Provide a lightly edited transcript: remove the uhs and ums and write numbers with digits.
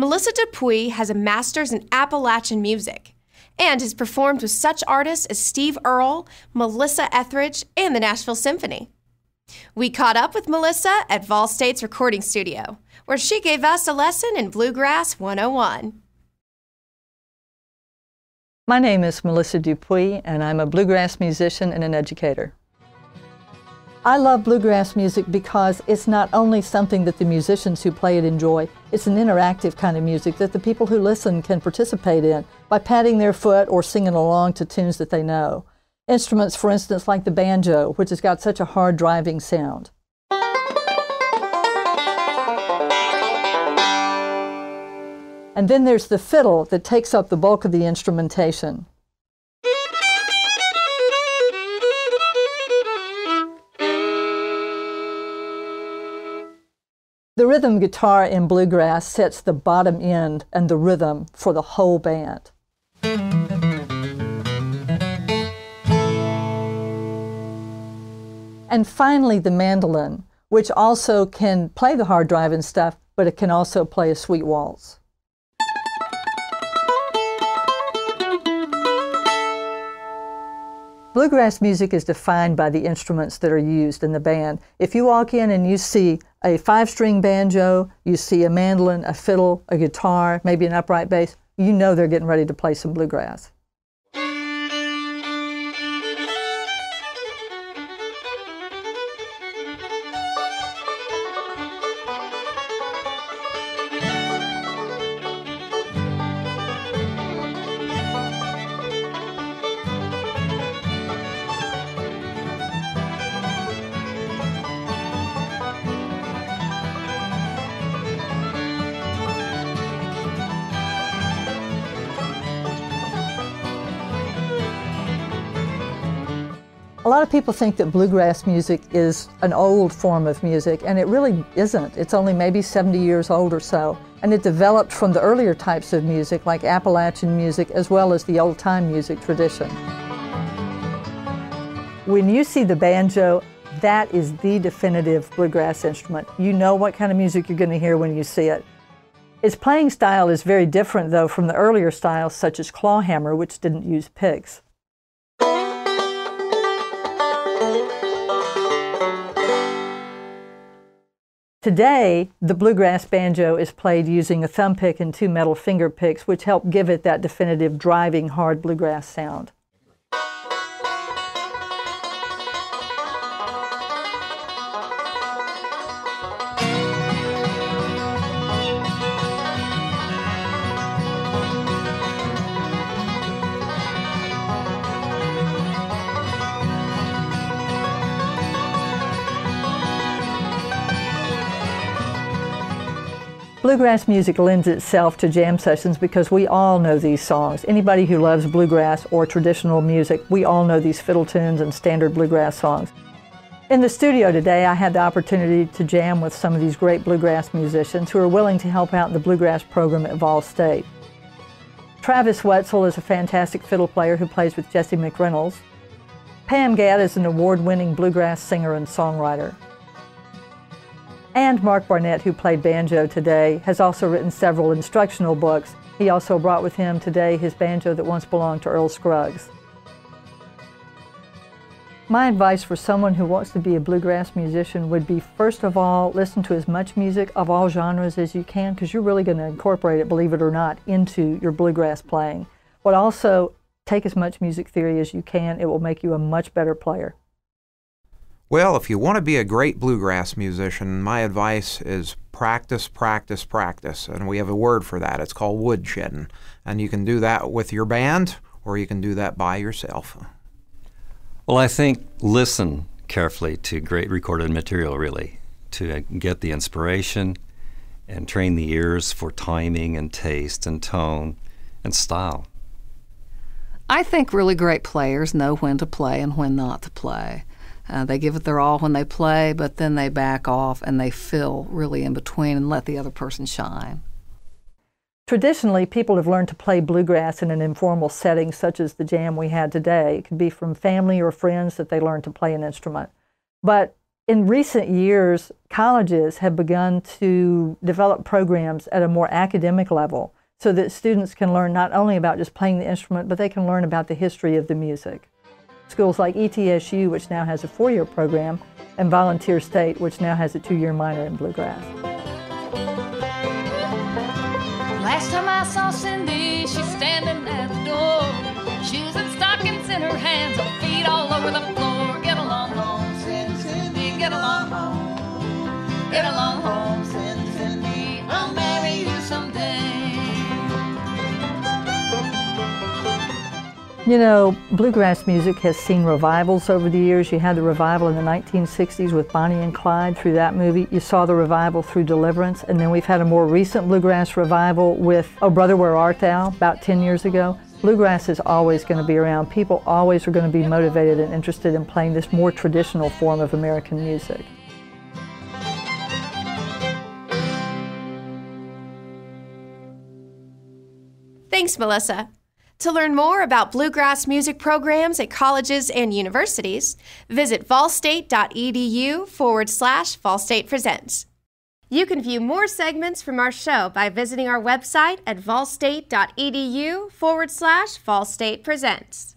Melissa DuPuy has a master's in Appalachian music and has performed with such artists as Steve Earle, Melissa Etheridge, and the Nashville Symphony. We caught up with Melissa at Vol State's recording studio, where she gave us a lesson in Bluegrass 101. My name is Melissa DuPuy, and I'm a bluegrass musician and an educator. I love bluegrass music because it's not only something that the musicians who play it enjoy, it's an interactive kind of music that the people who listen can participate in by patting their foot or singing along to tunes that they know. Instruments, for instance, like the banjo, which has got such a hard driving sound. And then there's the fiddle that takes up the bulk of the instrumentation. The rhythm guitar in bluegrass sets the bottom end and the rhythm for the whole band. And finally, the mandolin, which also can play the hard driving stuff, but it can also play a sweet waltz. Bluegrass music is defined by the instruments that are used in the band. If you walk in and you see a 5-string banjo, you see a mandolin, a fiddle, a guitar, maybe an upright bass, you know they're getting ready to play some bluegrass. A lot of people think that bluegrass music is an old form of music, and it really isn't. It's only maybe 70 years old or so. And it developed from the earlier types of music, like Appalachian music, as well as the old-time music tradition. When you see the banjo, that is the definitive bluegrass instrument. You know what kind of music you're going to hear when you see it. Its playing style is very different, though, from the earlier styles, such as clawhammer, which didn't use picks. Today, the bluegrass banjo is played using a thumb pick and 2 metal finger picks, which help give it that definitive driving hard bluegrass sound. Bluegrass music lends itself to jam sessions because we all know these songs. Anybody who loves bluegrass or traditional music, we all know these fiddle tunes and standard bluegrass songs. In the studio today, I had the opportunity to jam with some of these great bluegrass musicians who are willing to help out in the bluegrass program at Vol State. Travis Wetzel is a fantastic fiddle player who plays with Jesse McReynolds. Pam Gadd is an award-winning bluegrass singer and songwriter. And Mark Barnett, who played banjo today, has also written several instructional books. He also brought with him today his banjo that once belonged to Earl Scruggs. My advice for someone who wants to be a bluegrass musician would be, first of all, listen to as much music of all genres as you can, because you're really going to incorporate it, believe it or not, into your bluegrass playing. But also, take as much music theory as you can. It will make you a much better player. Well, if you want to be a great bluegrass musician, my advice is practice, practice, practice. And we have a word for that. It's called woodshedding. And you can do that with your band, or you can do that by yourself. Well, I think listen carefully to great recorded material, really, to get the inspiration and train the ears for timing and taste and tone and style. I think really great players know when to play and when not to play. They give it their all when they play, but then they back off and they fill really in between and let the other person shine. Traditionally, people have learned to play bluegrass in an informal setting, such as the jam we had today. It could be from family or friends that they learned to play an instrument. But In recent years, colleges have begun to develop programs at a more academic level so that students can learn not only about just playing the instrument, but they can learn about the history of the music. Schools like ETSU, which now has a 4-year program, and Volunteer State, which now has a 2-year minor in bluegrass. Last time I saw Cindy, she's standing at the door, shoes and stockings in her hands, her feet all over the floor. Get along home, Cindy, get along home. Get along home, Cindy, I'll marry you someday. You know, bluegrass music has seen revivals over the years. You had the revival in the 1960s with Bonnie and Clyde through that movie. You saw the revival through Deliverance. And then we've had a more recent bluegrass revival with Oh Brother, Where Art Thou, about 10 years ago. Bluegrass is always going to be around. People always are going to be motivated and interested in playing this more traditional form of American music. Thanks, Melissa. To learn more about bluegrass music programs at colleges and universities, visit volstate.edu/Vol State Presents. You can view more segments from our show by visiting our website at volstate.edu/Vol State Presents.